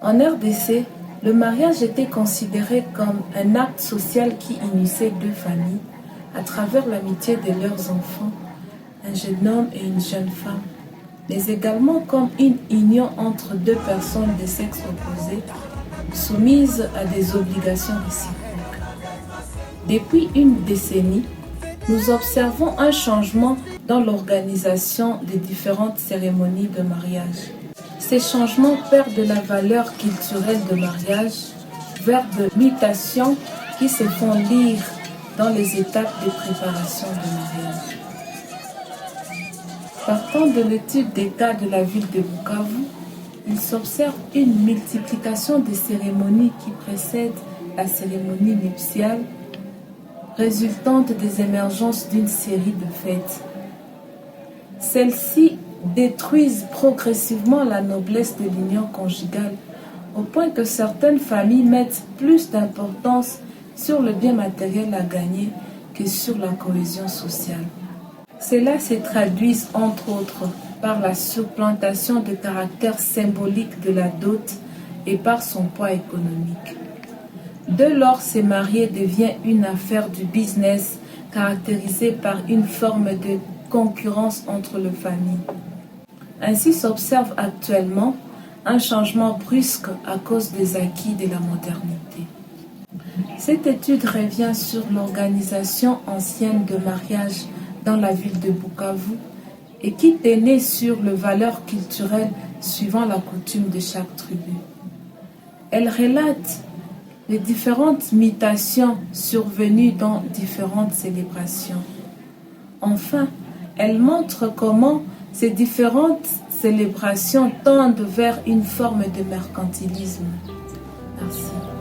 En RDC, le mariage était considéré comme un acte social qui unissait deux familles à travers l'amitié de leurs enfants, un jeune homme et une jeune femme, mais également comme une union entre deux personnes de sexe opposé, soumises à des obligations réciproques. Depuis une décennie, nous observons un changement dans l'organisation des différentes cérémonies de mariage. Ces changements perdent la valeur culturelle de mariage vers de mutations qui se font lire dans les étapes de préparation de mariage. Partant de l'étude des cas de la ville de Bukavu, il s'observe une multiplication des cérémonies qui précèdent la cérémonie nuptiale, résultante des émergences d'une série de fêtes. Celles-ci détruisent progressivement la noblesse de l'union conjugale, au point que certaines familles mettent plus d'importance sur le bien matériel à gagner que sur la cohésion sociale. Cela se traduit entre autres par la supplantation de caractère symbolique de la dot et par son poids économique. Dès lors, se marier devient une affaire du business caractérisée par une forme de concurrence entre les familles. Ainsi s'observe actuellement un changement brusque à cause des acquis de la modernité. Cette étude revient sur l'organisation ancienne de mariage dans la ville de Bukavu et qui tenait sur les valeurs culturelles suivant la coutume de chaque tribu. Elle relate les différentes mutations survenues dans différentes célébrations. Enfin, elle montre comment ces différentes célébrations tendent vers une forme de mercantilisme. Merci.